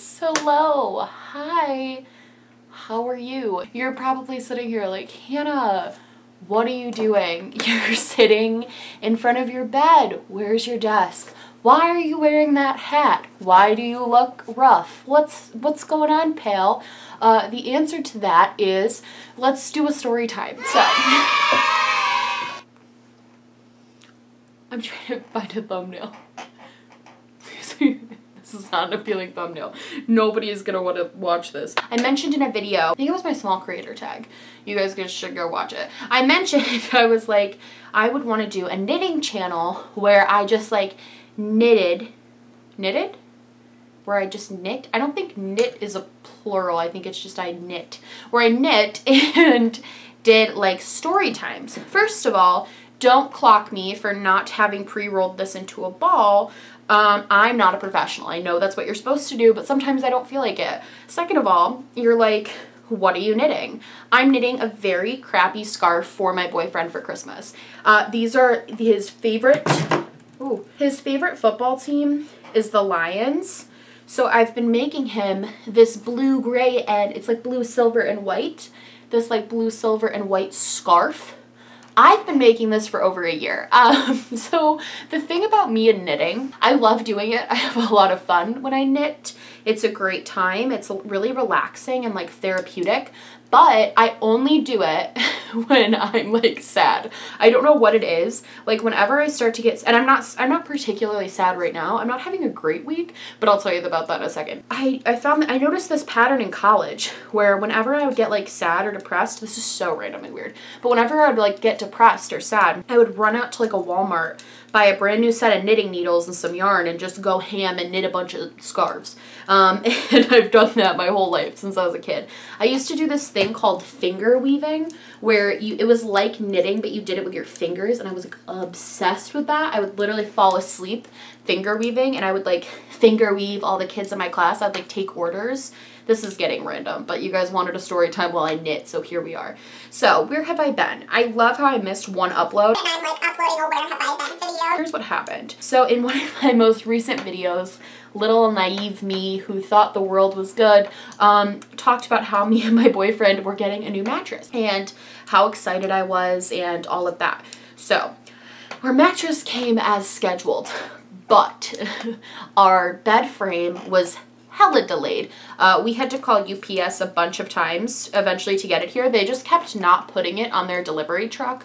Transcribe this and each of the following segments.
Hello, hi, how are you? You're probably sitting here like, Hannah, what are you doing? You're sitting in front of your bed. Where's your desk? Why are you wearing that hat? Why do you look rough? What's going on, pal? The answer to that is, let's do a story time. So, I'm trying to find a thumbnail. This is not an appealing thumbnail. Nobody is gonna want to watch this. I mentioned in a video, I think it was my small creator tag. You guys should go watch it. I mentioned, I was like, I would want to do a knitting channel where I just like knitted? Where I just knit? I don't think knit is a plural. I think it's just I knit. Where I knit and did like story times. First of all, don't clock me for not having pre-rolled this into a ball. I'm not a professional. I know that's what you're supposed to do, but sometimes I don't feel like it. Second of all, you're like, what are you knitting? I'm knitting a very crappy scarf for my boyfriend for Christmas. These are his favorite football team is the Lions. So I've been making him this blue, gray, and it's like blue, silver, and white. This like blue, silver, and white scarf. I've been making this for over a year. So the thing about me and knitting, I love doing it. I have a lot of fun when I knit. It's a great time. It's really relaxing and like therapeutic, but I only do it when I'm like sad. I don't know what it is. Like whenever I start to get, and I'm not particularly sad right now. I'm not having a great week, but I'll tell you about that in a second. I found that I noticed this pattern in college where whenever I would get like sad or depressed, this is so random and weird, but whenever I would like get depressed or sad, I would run out to like a Walmart, buy a brand new set of knitting needles and some yarn and just go ham and knit a bunch of scarves. And I've done that my whole life since I was a kid. I used to do this thing called finger weaving where it was like knitting, but you did it with your fingers, and I was like obsessed with that. I would literally fall asleep finger weaving, and I would like finger weave all the kids in my class. I'd like take orders. This is getting random, but you guys wanted a story time while I knit, so here we are. So, where have I been? I love how I missed one upload. And I'm like uploading a where have I been video. Here's what happened. So, in one of my most recent videos, little naive me who thought the world was good, talked about how me and my boyfriend were getting a new mattress and how excited I was and all of that. So, our mattress came as scheduled, but our bed frame was hella delayed. We had to call UPS a bunch of times eventually to get it here. They just kept not putting it on their delivery truck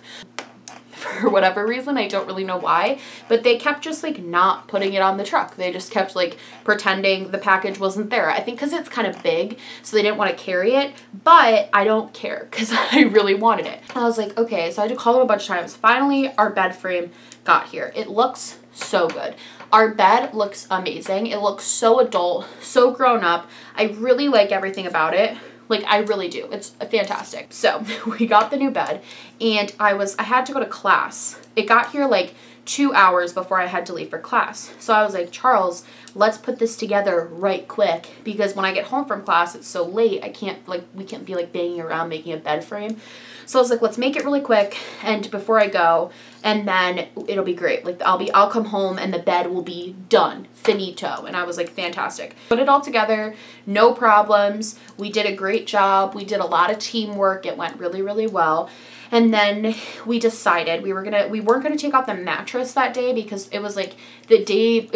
for whatever reason. I don't really know why, but they kept just like not putting it on the truck. They just kept like pretending the package wasn't there. I think because it's kind of big, so they didn't want to carry it, but I don't care because I really wanted it. I was like, okay, so I had to call them a bunch of times. Finally, our bed frame got here. It looks so good. Our bed looks amazing. It looks so adult, so grown up. I really like everything about it. Like, I really do. It's fantastic. So, we got the new bed, and I had to go to class. It got here like 2 hours before I had to leave for class. So I was like, Charles, let's put this together right quick, because when I get home from class, it's so late, we can't be like banging around making a bed frame. So I was like, let's make it really quick and before I go, and then it'll be great. Like I'll come home and the bed will be done, finito. And I was like, fantastic. Put it all together, no problems. We did a great job. We did a lot of teamwork. It went really, really well. And then we decided we weren't gonna take out the mattress that day because it was like the day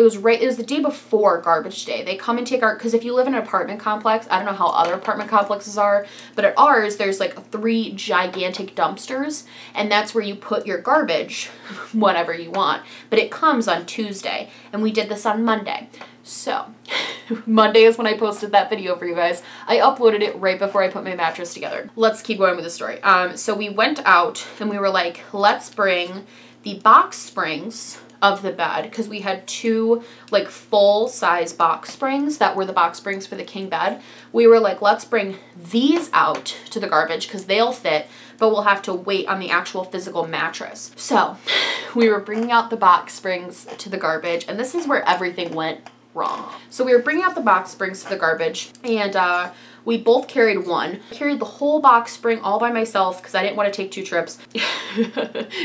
before garbage day. They come and take because if you live in an apartment complex, I don't know how other apartment complexes are, but at ours there's like 3 gigantic dumpsters, and that's where you put your garbage, whatever you want. But it comes on Tuesday, and we did this on Monday. So, Monday is when I posted that video for you guys. I uploaded it right before I put my mattress together. Let's keep going with the story. So we went out and we were like, let's bring the box springs of the bed, because we had 2 like full-size box springs that were the box springs for the king bed. We were like, let's bring these out to the garbage because they'll fit, but we'll have to wait on the actual physical mattress. So we were bringing out the box springs to the garbage, and this is where everything went wrong. So we were bringing out the box springs to the garbage, and we both carried one. I carried the whole box spring all by myself because I didn't want to take 2 trips.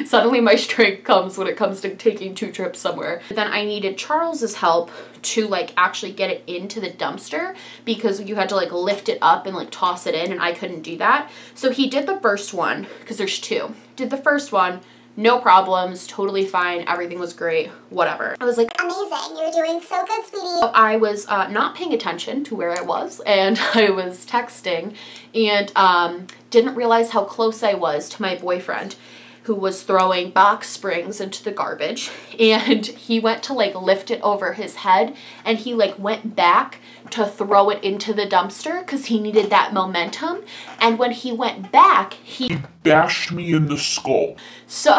Suddenly my strength comes when it comes to taking 2 trips somewhere. But then I needed Charles's help to like actually get it into the dumpster because you had to like lift it up and like toss it in, and I couldn't do that. So he did the first one because there's 2. Did the first one. No problems, totally fine, everything was great, whatever. I was like, amazing, you're doing so good, sweetie. So I was not paying attention to where I was, and I was texting, and didn't realize how close I was to my boyfriend, who was throwing box springs into the garbage, and he went to like lift it over his head, and he like went back to throw it into the dumpster because he needed that momentum, and when he went back, he bashed me in the skull. So,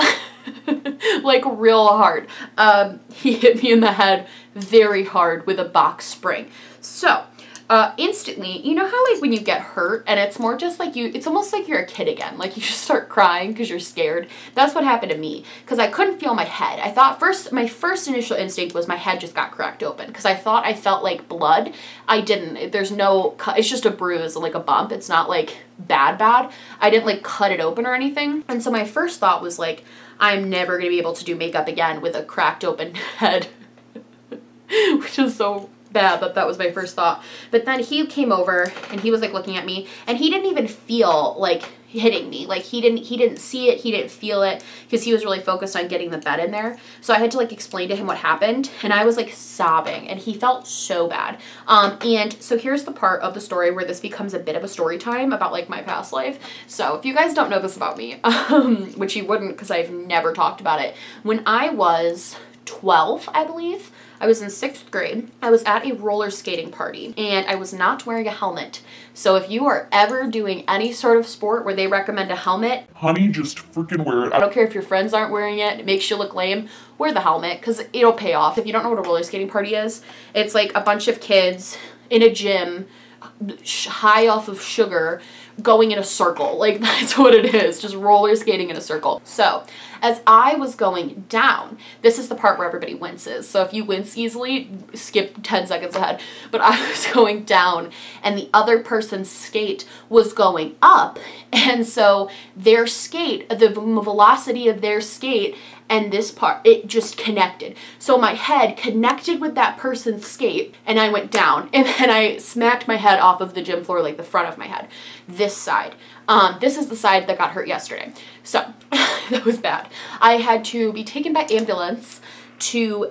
like real hard. He hit me in the head very hard with a box spring. So, instantly, you know how like when you get hurt and it's more just like it's almost like you're a kid again. Like you just start crying because you're scared. That's what happened to me because I couldn't feel my head. I thought my first initial instinct was my head just got cracked open because I thought I felt like blood. I didn't. There's no cut. It's just a bruise, like a bump. It's not like bad. I didn't like cut it open or anything. And so my first thought was like, I'm never going to be able to do makeup again with a cracked open head, which is so bad that was my first thought. But then he came over and he was like looking at me, and he didn't even feel like hitting me. Like he didn't see it, he didn't feel it because he was really focused on getting the bed in there. So I had to like explain to him what happened, and I was like sobbing, and he felt so bad. And so here's the part of the story where this becomes a bit of a story time about like my past life. So if you guys don't know this about me, which you wouldn't because I've never talked about it, when I was 12, I believe, I was in 6th grade. I was at a roller skating party, and I was not wearing a helmet. So if you are ever doing any sort of sport where they recommend a helmet, honey, just freaking wear it. I don't care if your friends aren't wearing it, it makes you look lame, wear the helmet because it'll pay off. If you don't know what a roller skating party is, it's like a bunch of kids in a gym, high off of sugar, going in a circle. Like that's what it is, just roller skating in a circle. So as I was going down, this is the part where everybody winces. So if you wince easily, skip 10 seconds ahead. But I was going down and the other person's skate was going up. And so their skate, the velocity of their skate and this part, it just connected. So my head connected with that person's skate and I went down, and then I smacked my head off of the gym floor, like the front of my head, this side. This is the side that got hurt yesterday. So that was bad. I had to be taken by ambulance to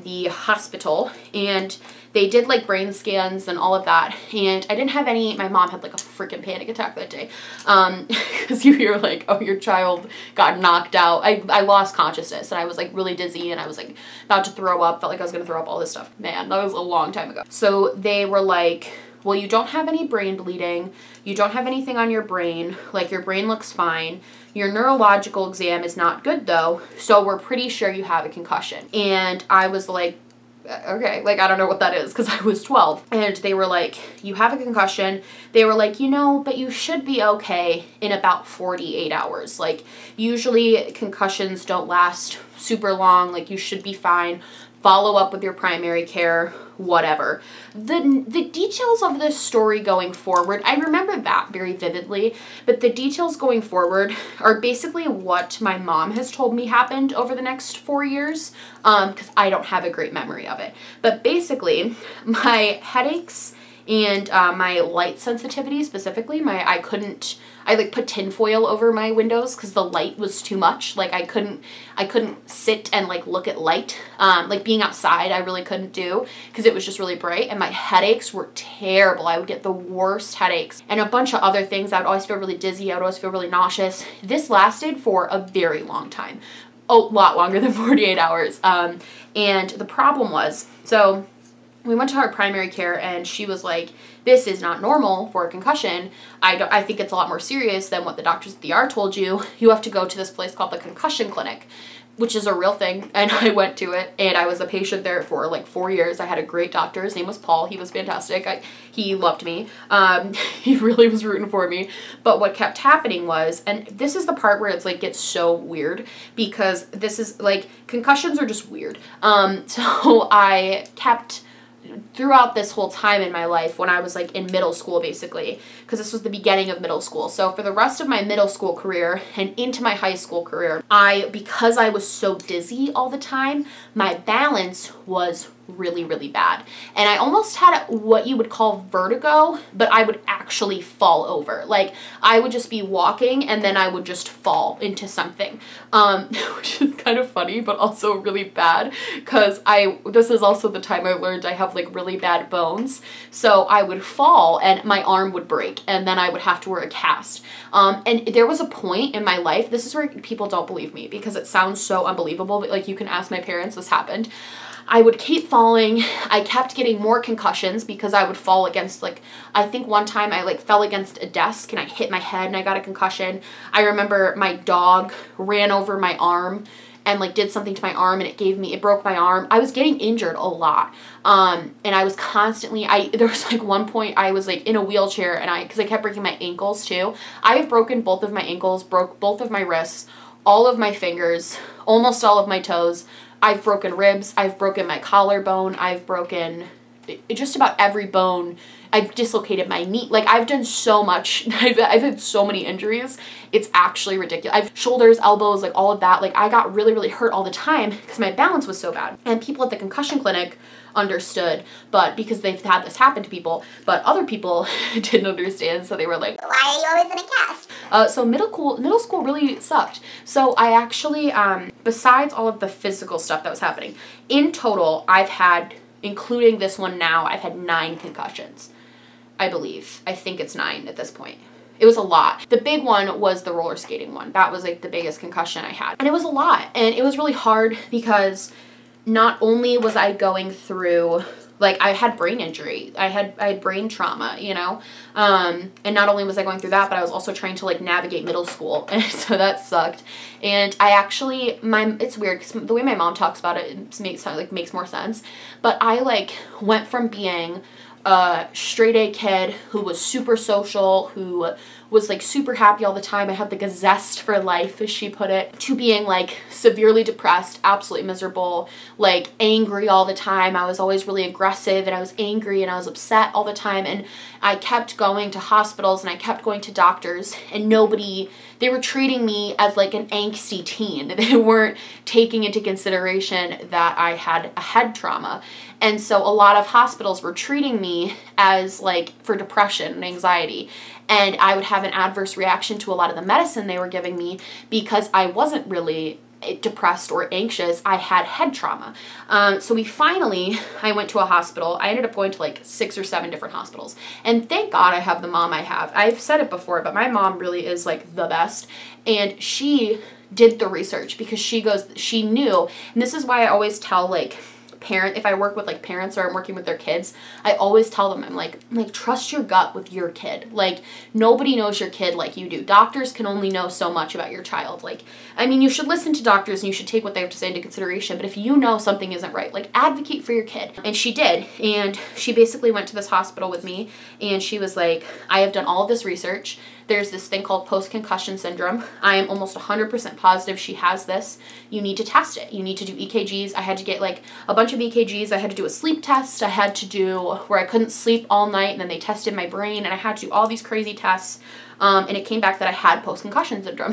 the hospital, and they did like brain scans and all of that, and I didn't have any. My mom had like a freaking panic attack that day because you hear like, oh, your child got knocked out. I lost consciousness, and I was like really dizzy, and I was like about to throw up, felt like I was gonna throw up, all this stuff. Man, that was a long time ago. So they were like, well, you don't have any brain bleeding, you don't have anything on your brain, like your brain looks fine, your neurological exam is not good though, so we're pretty sure you have a concussion. And I was like, okay, like I don't know what that is because I was 12. And they were like, you have a concussion. They were like, you know, but you should be okay in about 48 hours. Like usually concussions don't last super long, like you should be fine. Follow up with your primary care, whatever. The details of this story going forward, I remember that very vividly, but the details going forward are basically what my mom has told me happened over the next 4 years, because I don't have a great memory of it. But basically, my headaches and my light sensitivity specifically, I like put tinfoil over my windows because the light was too much. Like I couldn't sit and like look at light. Like being outside I really couldn't do because it was just really bright, and my headaches were terrible. I would get the worst headaches and a bunch of other things. I would always feel really dizzy. I would always feel really nauseous. This lasted for a very long time. A lot longer than 48 hours. And the problem was, so we went to our primary care, and she was like, this is not normal for a concussion. I think it's a lot more serious than what the doctors at the ER told you. You have to go to this place called the Concussion Clinic, which is a real thing. And I went to it, and I was a patient there for like 4 years. I had a great doctor. His name was Paul. He was fantastic. He loved me. He really was rooting for me. But what kept happening was, and this is the part where it's like gets so weird, because this is like, concussions are just weird. So I kept throughout this whole time in my life when I was like in middle school, basically, because this was the beginning of middle school. So for the rest of my middle school career and into my high school career, because I was so dizzy all the time, my balance was really, really bad. And I almost had what you would call vertigo, but I would actually fall over. Like, I would just be walking and then I would just fall into something, which is kind of funny, but also really bad, because this is also the time I learned I have like really bad bones. So I would fall and my arm would break and then I would have to wear a cast. And there was a point in my life, this is where people don't believe me because it sounds so unbelievable, but like you can ask my parents, this happened. I would keep falling. I kept getting more concussions because I would fall against, like, I think one time I like fell against a desk and I hit my head and I got a concussion. I remember my dog ran over my arm and like did something to my arm and it broke my arm. I was getting injured a lot. And I was constantly, there was like one point I was like in a wheelchair and because I kept breaking my ankles too. I have broken both of my ankles, broke both of my wrists, all of my fingers, almost all of my toes. I've broken ribs, I've broken my collarbone, I've broken just about every bone. I've dislocated my knee. Like, I've done so much. I've had so many injuries. It's actually ridiculous. I've shoulders, elbows, like all of that. Like, I got really, really hurt all the time because my balance was so bad. And people at the Concussion Clinic understood, but because they've had this happen to people, but other people didn't understand, so they were like, Why are you always in a cast? So middle school really sucked. So I actually, besides all of the physical stuff that was happening, in total, I've had, including this one now, I've had 9 concussions, I believe. I think it's 9 at this point. It was a lot. The big one was the roller skating one. That was like the biggest concussion I had. And it was a lot. And it was really hard because not only was I going through, like, I had brain injury. I had brain trauma, you know? And not only was I going through that, but I was also trying to like navigate middle school. And so that sucked. And I actually, it's weird because the way my mom talks about it makes more sense. But I like went from being a straight A kid who was super social, who was like super happy all the time. I had like a zest for life, as she put it, to being like severely depressed, absolutely miserable, like angry all the time. I was always really aggressive and I was angry and I was upset all the time. And I kept going to hospitals and I kept going to doctors and they were treating me as like an angsty teen. They weren't taking into consideration that I had a head trauma. And so a lot of hospitals were treating me as like for depression and anxiety. And I would have an adverse reaction to a lot of the medicine they were giving me because I wasn't really depressed or anxious. I had head trauma. So I went to a hospital. I ended up going to like 6 or 7 different hospitals. And thank God I have the mom I have. I've said it before, but my mom really is like the best. And she did the research because she knew, and this is why I always tell like if I work with like parents or I'm working with their kids, I always tell them, I'm like trust your gut with your kid. Like, nobody knows your kid like you do. Doctors can only know so much about your child. Like, I mean, you should listen to doctors and you should take what they have to say into consideration, but if you know something isn't right, like, advocate for your kid. And she did. And she basically went to this hospital with me and she was like, I have done all of this research. There's this thing called post-concussion syndrome. I am almost 100% positive she has this. You need to test it. You need to do EKGs. I had to get like a bunch of EKGs. I had to do a sleep test. I had to do where I couldn't sleep all night and then they tested my brain and I had to do all these crazy tests. And it came back that I had post-concussion syndrome.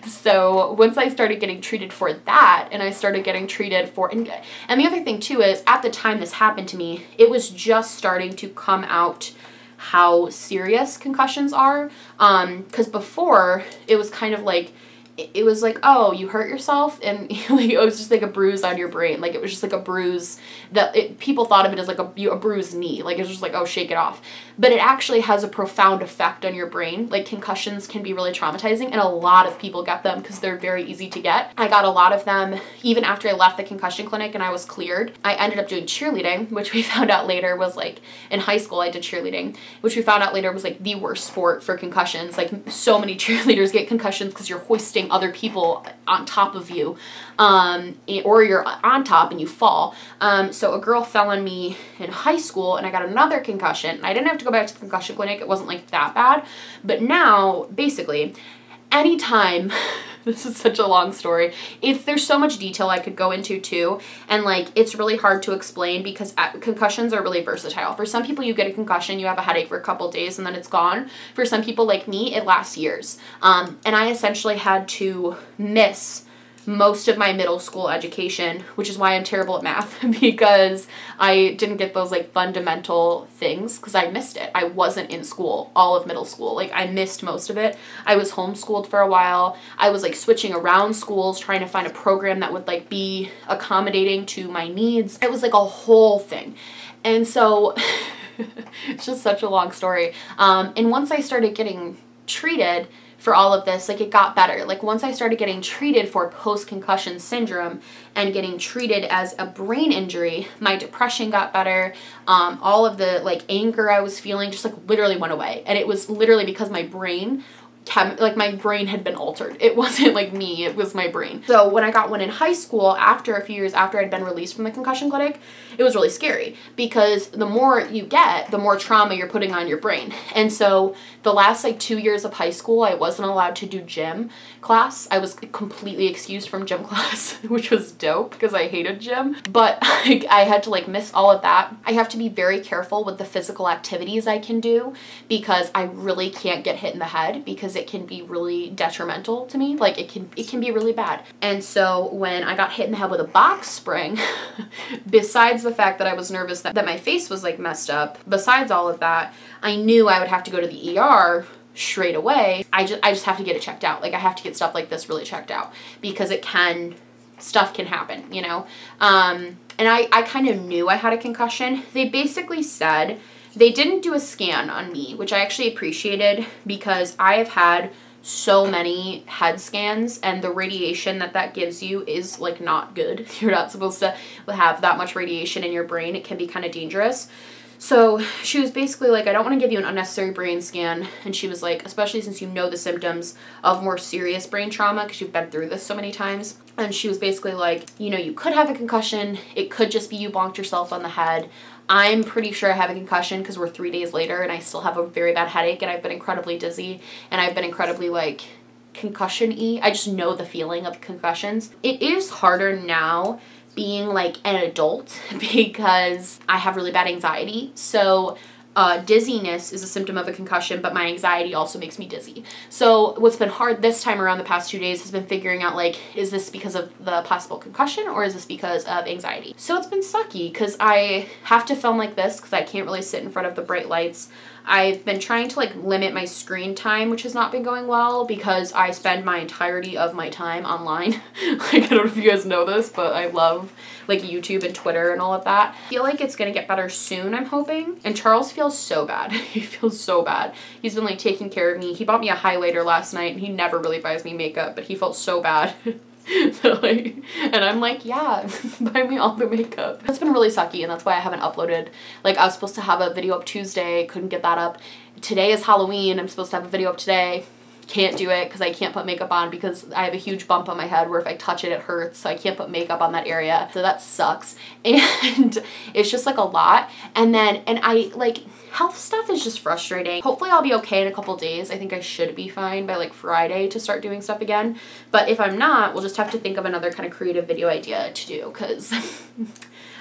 So once I started getting treated for that and I started getting treated for, and the other thing too is at the time this happened to me, it was just starting to come out how serious concussions are, because before it was kind of like, it was like, oh, you hurt yourself, and like, it was just like a bruise on your brain. Like, it was just like a bruise that people thought of it as like a bruised knee. Like, it's just like, oh, shake it off. But it actually has a profound effect on your brain. Like, concussions can be really traumatizing, and a lot of people get them because they're very easy to get. I got a lot of them even after I left the concussion clinic and I was cleared. I ended up doing cheerleading, which we found out later was like, in high school I did cheerleading, which we found out later was like the worst sport for concussions. Like, so many cheerleaders get concussions because you're hoisting other people on top of you, or you're on top and you fall. So a girl fell on me in high school and I got another concussion. I didn't have to go back to the concussion clinic. It wasn't like that bad. But now, basically, anytime this is such a long story. There's so much detail I could go into too, and like it's really hard to explain because concussions are really versatile. For some people, you get a concussion, you have a headache for a couple days, and then it's gone. For some people like me, it lasts years. And I essentially had to miss most of my middle school education, which is why I'm terrible at math, because I didn't get those like fundamental things because I missed it. I wasn't in school all of middle school. Like I missed most of it. I was homeschooled for a while. I was like switching around schools trying to find a program that would like be accommodating to my needs. It was like a whole thing. And so it's just such a long story. And once I started getting treated for all of this, like it got better. Like once I started getting treated for post-concussion syndrome and getting treated as a brain injury, my depression got better. All of the like anger I was feeling just like literally went away. And it was literally because my brain my brain had been altered. It wasn't like me, it was my brain. So when I got one in high school, after a few years after I'd been released from the concussion clinic, it was really scary because the more you get, the more trauma you're putting on your brain. And so the last like 2 years of high school, I wasn't allowed to do gym class. I was completely excused from gym class, which was dope because I hated gym. But I had to like miss all of that. I have to be very careful with the physical activities I can do because I really can't get hit in the head because it can be really detrimental to me. Like it can be really bad. And so when I got hit in the head with a box spring, besides the fact that I was nervous that my face was like messed up, besides all of that, I knew I would have to go to the ER straight away. I just have to get it checked out. Like I have to get stuff like this really checked out because stuff can happen, you know? And I kind of knew I had a concussion. They basically said, they didn't do a scan on me, which I actually appreciated because I have had so many head scans and the radiation that gives you is like not good. You're not supposed to have that much radiation in your brain. It can be kind of dangerous. So she was basically like, I don't want to give you an unnecessary brain scan. And she was like, especially since you know the symptoms of more serious brain trauma because you've been through this so many times. And she was basically like, you know, you could have a concussion. It could just be you bonked yourself on the head. I'm pretty sure I have a concussion because we're 3 days later and I still have a very bad headache and I've been incredibly dizzy and I've been incredibly like concussion-y. I just know the feeling of concussions. It is harder now being like an adult because I have really bad anxiety. So dizziness is a symptom of a concussion, but my anxiety also makes me dizzy. So what's been hard this time around the past 2 days has been figuring out like, is this because of the possible concussion or is this because of anxiety? So it's been sucky because I have to film like this because I can't really sit in front of the bright lights. I've been trying to like limit my screen time, which has not been going well because I spend my entirety of my time online. Like, I don't know if you guys know this, but I love like YouTube and Twitter and all of that. I feel like it's gonna get better soon, I'm hoping. And Charles feels so bad. He feels so bad. He's been like taking care of me. He bought me a highlighter last night and he never really buys me makeup, but he felt so bad. So like, and I'm like, yeah, buy me all the makeup. It's been really sucky and that's why I haven't uploaded. Like I was supposed to have a video up Tuesday, couldn't get that up. Today is Halloween, I'm supposed to have a video up today. Can't do it because I can't put makeup on because I have a huge bump on my head where if I touch it, it hurts. So I can't put makeup on that area. So that sucks. And it's just like a lot. And I like, health stuff is just frustrating. Hopefully I'll be okay in a couple days. I think I should be fine by like Friday to start doing stuff again. But if I'm not, we'll just have to think of another kind of creative video idea to do because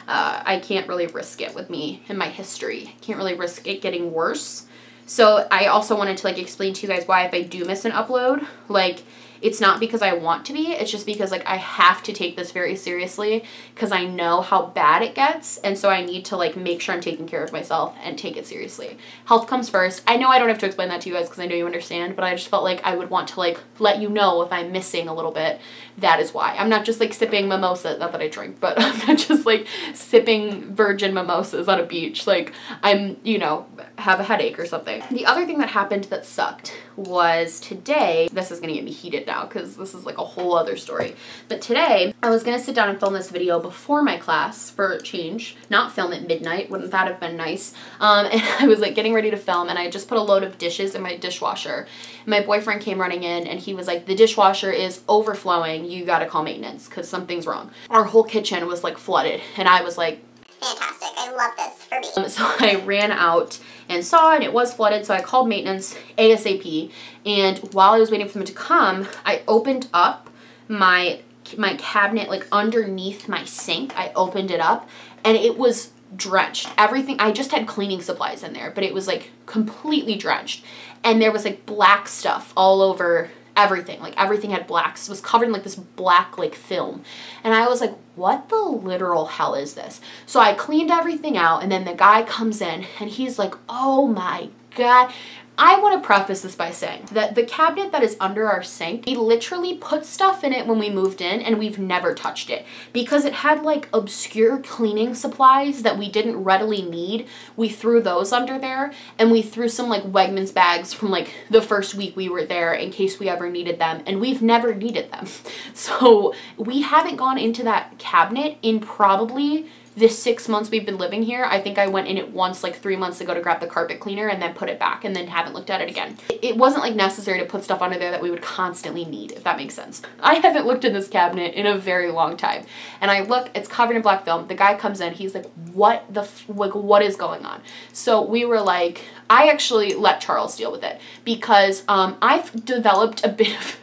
I can't really risk it with me and my history. I can't really risk it getting worse. So I also wanted to like explain to you guys why if I do miss an upload, like it's not because I want to be, it's just because like I have to take this very seriously because I know how bad it gets and so I need to like make sure I'm taking care of myself and take it seriously. Health comes first. I know I don't have to explain that to you guys because I know you understand, but I just felt like I would want to like let you know if I'm missing a little bit, that is why. I'm not just like sipping mimosa, not that I drink, but I'm not just like sipping virgin mimosas on a beach. Like I'm, you know, have a headache or something. The other thing that happened that sucked was today, this is gonna get me heated now because this is like a whole other story, but today I was gonna sit down and film this video before my class for a change, not film at midnight, wouldn't that have been nice? And I was like getting ready to film and I just put a load of dishes in my dishwasher. My boyfriend came running in and he was like, the dishwasher is overflowing, you gotta call maintenance because something's wrong. Our whole kitchen was like flooded and I was like, Fantastic. I love this for me. So I ran out and saw, and it was flooded, so I called maintenance ASAP. And while I was waiting for them to come, I opened up my cabinet, like underneath my sink. I opened it up and it was drenched. Everything, I just had cleaning supplies in there, but it was like completely drenched. And there was like black stuff all over everything. Like everything had black, it was covered in like this black like film. And I was like, what the literal hell is this? So I cleaned everything out, and then the guy comes in and he's like, oh my God. I want to preface this by saying that the cabinet that is under our sink, we literally put stuff in it when we moved in and we've never touched it because it had like obscure cleaning supplies that we didn't readily need. We threw those under there, and we threw some like Wegmans bags from like the first week we were there in case we ever needed them, and we've never needed them. So we haven't gone into that cabinet in probably the 6 months we've been living here. I think I went in it once like 3 months ago to grab the carpet cleaner and then put it back, and then haven't looked at it again. It wasn't like necessary to put stuff under there that we would constantly need, if that makes sense. I haven't looked in this cabinet in a very long time, and I look, it's covered in black film. The guy comes in, he's like, what is going on? So we were like, I actually let Charles deal with it because I've developed a bit of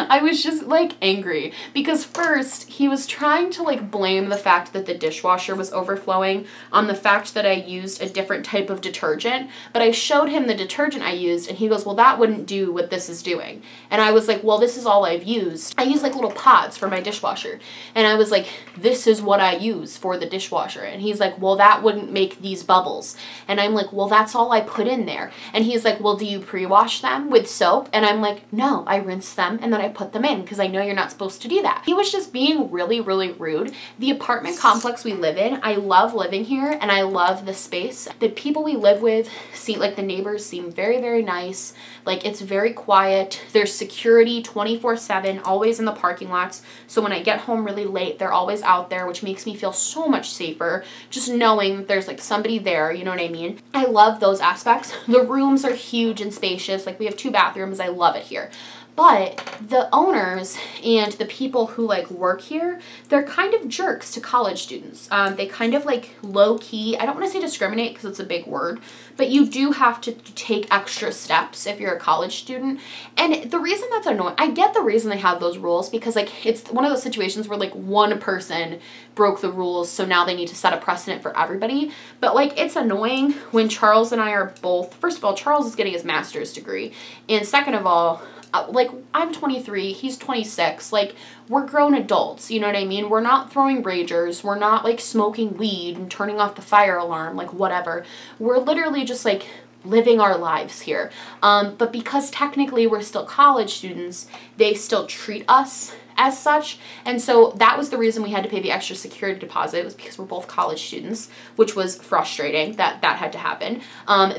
I was just like angry because first he was trying to like blame the fact that the dishwasher was overflowing on the fact that I used a different type of detergent, but I showed him the detergent I used and he goes, well, that wouldn't do what this is doing. And I was like, well, this is all I've used. I use like little pods for my dishwasher. And I was like, this is what I use for the dishwasher. And he's like, well, that wouldn't make these bubbles. And I'm like, well, that's all I put in there. And he's like, well, do you pre-wash them with soap? And I'm like, no, I rinse them and then I put them in because I know you're not supposed to do that. He was just being really, really rude. The apartment complex we live in, I love living here and I love the space. The people we live with seem like the neighbors seem very, very nice. Like it's very quiet. There's security 24/7, always in the parking lots. So when I get home really late, they're always out there, which makes me feel so much safer. Just knowing that there's like somebody there, you know what I mean? I love those aspects. The rooms are huge and spacious. Like we have 2 bathrooms. I love it here. But the owners and the people who like work here, they're kind of jerks to college students. They kind of like low key, I don't want to say discriminate because it's a big word, but you do have to take extra steps if you're a college student. And the reason that's annoying, I get the reason they have those rules because like it's one of those situations where like one person broke the rules, so now they need to set a precedent for everybody. But like it's annoying when Charles and I are both, first of all, Charles is getting his master's degree, and second of all, like I'm 23, he's 26, like we're grown adults, you know what I mean? We're not throwing ragers, we're not like smoking weed and turning off the fire alarm, like whatever. We're literally just like living our lives here. But because technically we're still college students, they still treat us as such. And so that was the reason we had to pay the extra security deposit, was because we're both college students, which was frustrating that that had to happen.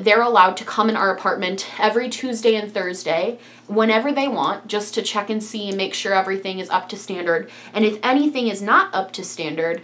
They're allowed to come in our apartment every Tuesday and Thursday whenever they want, just to check and see and make sure everything is up to standard. And if anything is not up to standard,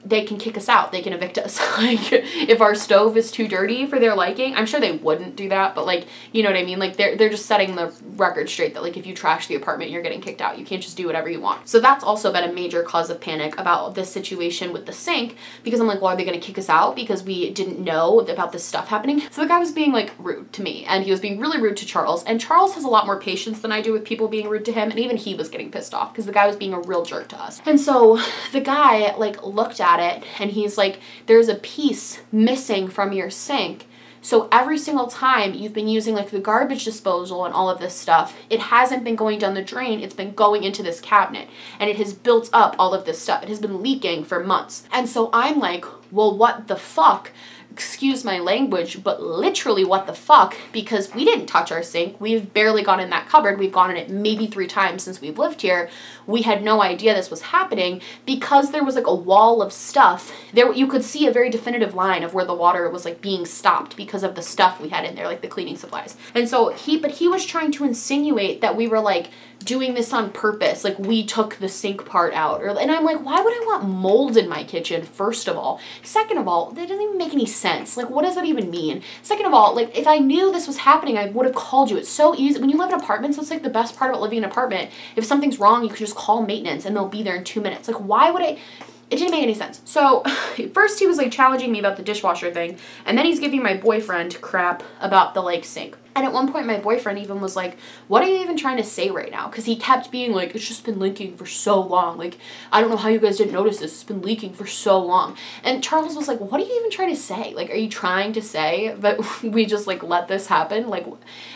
they can kick us out. They can evict us. Like if our stove is too dirty for their liking, I'm sure they wouldn't do that, but like, you know what I mean? Like they're just setting the record straight that like if you trash the apartment, you're getting kicked out. You can't just do whatever you want. So that's also been a major cause of panic about this situation with the sink, because I'm like, well, are they going to kick us out because we didn't know about this stuff happening? So the guy was being like rude to me, and he was being really rude to Charles, and Charles has a lot more patience than I do with people being rude to him, and even he was getting pissed off because the guy was being a real jerk to us. And so the guy like looked at it and he's like, there's a piece missing from your sink. So every single time you've been using like the garbage disposal and all of this stuff, it hasn't been going down the drain, it's been going into this cabinet, and it has built up all of this stuff. It has been leaking for months. And so I'm like, well, what the fuck? Excuse my language, but literally what the fuck, because we didn't touch our sink. We've barely gone in that cupboard. We've gone in it maybe 3 times since we've lived here. We had no idea this was happening because there was like a wall of stuff. There you could see a very definitive line of where the water was like being stopped because of the stuff we had in there, like the cleaning supplies. And so he was trying to insinuate that we were like doing this on purpose, like we took the sink part out, and I'm like, why would I want mold in my kitchen, first of all? Second of all, that doesn't even make any sense. Like, what does that even mean? Second of all, like, if I knew this was happening, I would have called you. It's so easy. When you live in apartments, that's like the best part about living in an apartment. If something's wrong, you can just call maintenance and they'll be there in 2 minutes. Like, why would I? It didn't make any sense. So first he was like challenging me about the dishwasher thing, and then he's giving my boyfriend crap about the like sink. And at one point my boyfriend even was like, what are you even trying to say right now? Because he kept being like, it's just been leaking for so long. Like, I don't know how you guys didn't notice this. It's been leaking for so long. And Charles was like, what are you even trying to say? Like, are you trying to say that we just like let this happen? Like,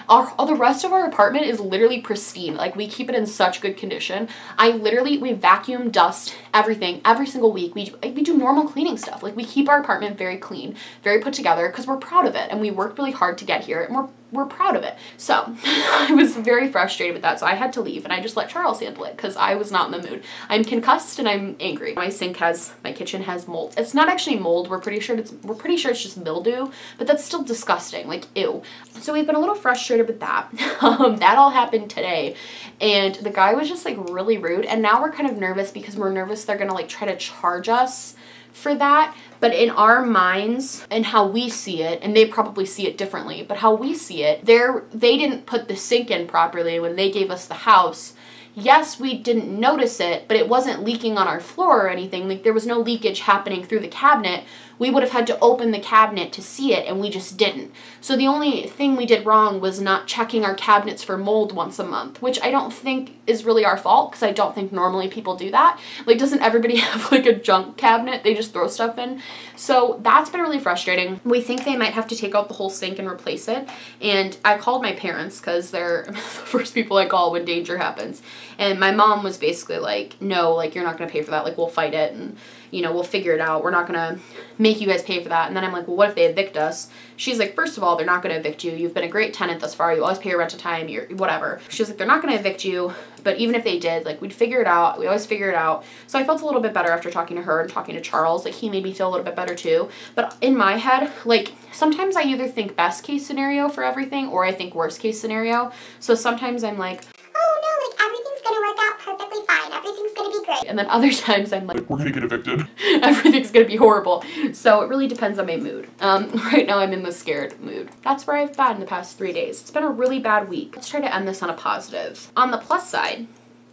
the rest of our apartment is literally pristine. Like, we keep it in such good condition. We vacuum, dust, everything, every single week. We do normal cleaning stuff. Like, we keep our apartment very clean, very put together, because we're proud of it. And we worked really hard to get here, and we're proud of it. So I was very frustrated with that. So I had to leave, and I just let Charles handle it because I was not in the mood. I'm concussed and I'm angry. My kitchen has mold. It's not actually mold. We're pretty sure it's just mildew, but that's still disgusting. Like, ew. So we've been a little frustrated with that. That all happened today, and the guy was just like really rude. And now we're kind of nervous because we're nervous they're gonna like try to charge us for that. But in our minds and how we see it, and they probably see it differently, but how we see it, they didn't put the sink in properly when they gave us the house. Yes, we didn't notice it, but it wasn't leaking on our floor or anything. Like, there was no leakage happening through the cabinet. We would have had to open the cabinet to see it, and we just didn't. So the only thing we did wrong was not checking our cabinets for mold once a month, which I don't think is really our fault, because I don't think normally people do that. Like, doesn't everybody have like a junk cabinet they just throw stuff in? So that's been really frustrating. We think they might have to take out the whole sink and replace it. And I called my parents because they're the first people I call when danger happens. And my mom was basically like, no, like, you're not going to pay for that. Like, we'll fight it, and, you know, we'll figure it out. We're not going to make you guys pay for that. And then I'm like, well, what if they evict us? She's like, first of all, they're not going to evict you. You've been a great tenant thus far. You always pay your rent on time. You're whatever. She's like, they're not going to evict you. But even if they did, like, we'd figure it out. We always figure it out. So I felt a little bit better after talking to her and talking to Charles. Like, he made me feel a little bit better too. But in my head, like, sometimes I either think best case scenario for everything, or I think worst case scenario. So sometimes I'm like, oh no, like, everything's gonna work out perfectly fine. Everything's gonna be great. and then other times I'm like, We're gonna get evicted. everything's gonna be horrible. So it really depends on my mood. Right now I'm in the scared mood. That's where I've been the past 3 days. It's been a really bad week. Let's try to end this on a positive. On the plus side,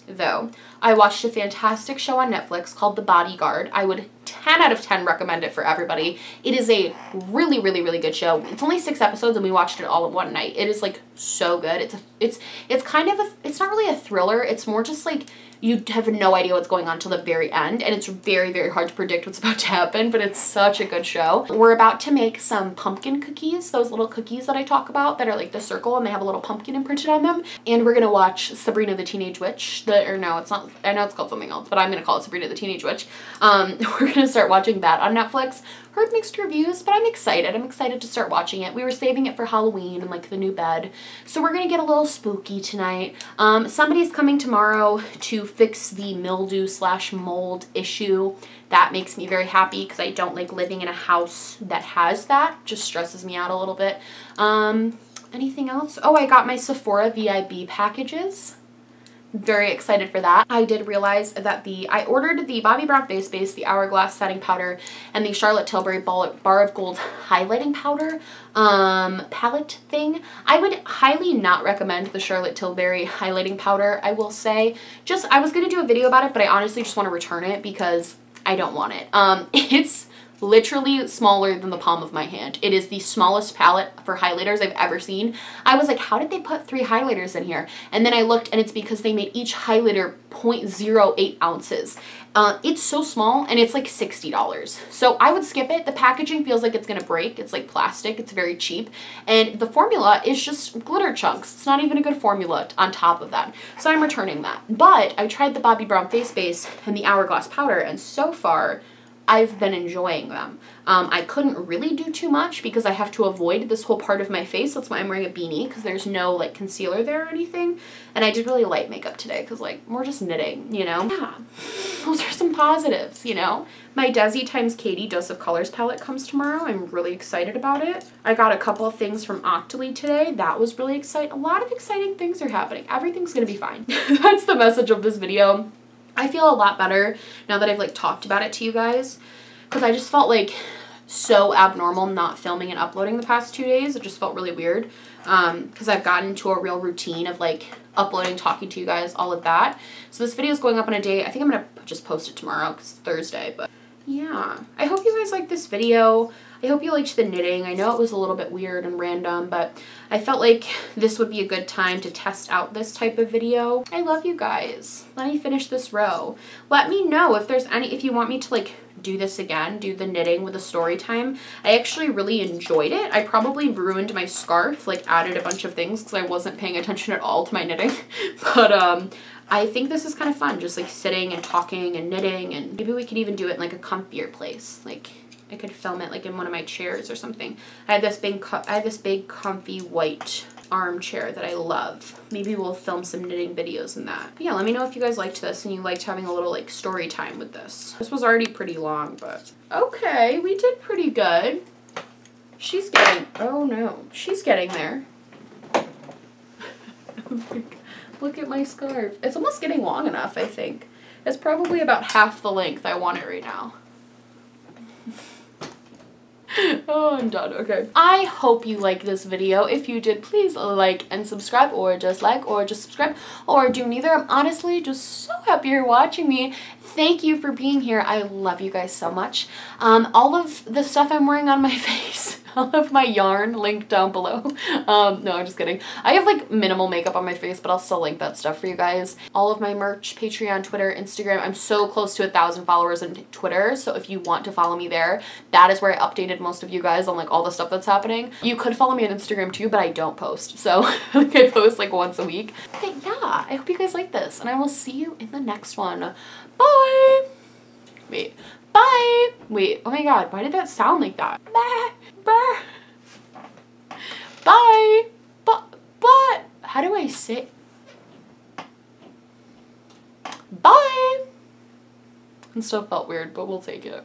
though, I watched a fantastic show on Netflix called The Bodyguard. I would 10 out of 10 recommend it for everybody. It is a really, really, really good show. It's only 6 episodes and we watched it all in one night. It is like so good. It's kind of it's not really a thriller. It's more just like you have no idea what's going on till the very end, and it's very, very hard to predict what's about to happen, but it's such a good show. We're about to make some pumpkin cookies, those little cookies that I talk about that are like the circle and they have a little pumpkin imprinted on them. And we're gonna watch Sabrina the Teenage Witch. Or no, it's not, I know it's called something else, but I'm gonna call it Sabrina the Teenage Witch. We're gonna start watching that on Netflix. Heard mixed reviews, but I'm excited. I'm excited to start watching it. We were saving it for Halloween and like the new bed. So we're gonna get a little spooky tonight. Somebody's coming tomorrow to fix the mildew/mold issue. That makes me very happy because I don't like living in a house that has that. Just stresses me out a little bit. Anything else? Oh, I got my Sephora Vib Packages. Very excited for that. I did realize that I ordered the Bobbi Brown Face Base, the Hourglass Setting Powder, and the Charlotte Tilbury Bar of Gold Highlighting Powder palette thing. I would highly not recommend the Charlotte Tilbury Highlighting Powder, I will say. I was going to do a video about it, but I honestly just want to return it because I don't want it. It's literally smaller than the palm of my hand. It is the smallest palette for highlighters I've ever seen. I was like, how did they put 3 highlighters in here? And then I looked, and it's because they made each highlighter 0.08 ounces. It's so small, and it's like $60. So I would skip it. The packaging feels like it's gonna break. It's like plastic. It's very cheap. And the formula is just glitter chunks. It's not even a good formula on top of that. So I'm returning that. But I tried the Bobbi Brown Face Base and the Hourglass Powder, and so far, I've been enjoying them. I couldn't really do too much because I have to avoid this whole part of my face. That's why I'm wearing a beanie, because there's no like concealer there or anything. And I did really light makeup today because like we're just knitting, you know? Yeah, those are some positives, you know? My Desi x Katie Dose of Colors palette comes tomorrow. I'm really excited about it. I got a couple of things from Octoly today. That was really exciting. A lot of exciting things are happening. Everything's gonna be fine. That's the message of this video. I feel a lot better now that I've like talked about it to you guys, because I just felt like so abnormal not filming and uploading the past 2 days. It just felt really weird because I've gotten into a real routine of like uploading, talking to you guys, all of that. So this video is going up on a day. I think I'm gonna just post it tomorrow because it's Thursday, but yeah, I hope you guys liked this video. I hope you liked the knitting. I know it was a little bit weird and random, but I felt like this would be a good time to test out this type of video. I love you guys. Let me finish this row. Let me know if there's if you want me to like do this again, do the knitting with a story time. I actually really enjoyed it. I probably ruined my scarf, like added a bunch of things because I wasn't paying attention at all to my knitting. But I think this is kind of fun, just like sitting and talking and knitting, and maybe we could even do it in like a comfier place. Like I could film it like in one of my chairs or something. I have this big comfy white armchair that I love. Maybe we'll film some knitting videos in that. But yeah, let me know if you guys liked this and you liked having a little like story time with this. This was already pretty long, but okay, we did pretty good. She's getting, oh no, she's getting there. Look at my scarf. It's almost getting long enough, I think. It's probably about half the length I want it right now. Oh, I'm done. Okay. I hope you like this video. If you did, please like and subscribe, or just like, or just subscribe, or do neither. I'm honestly just so happy you're watching me. Thank you for being here. I love you guys so much. All of the stuff I'm wearing on my face, all of my yarn linked down below. No, I'm just kidding. I have like minimal makeup on my face, but I'll still link that stuff for you guys. All of my merch, Patreon, Twitter, Instagram. I'm so close to 1,000 followers on Twitter, so if you want to follow me there, that is where I updated most of you guys on like all the stuff that's happening. You could follow me on Instagram too, but I don't post, so I post like once a week. But yeah, I hope you guys like this, and I will see you in the next one. Bye! Wait. Bye! Wait, oh my god, why did that sound like that? Bah, bah. Bye! But, how do I say? Bye! It still felt weird, but we'll take it.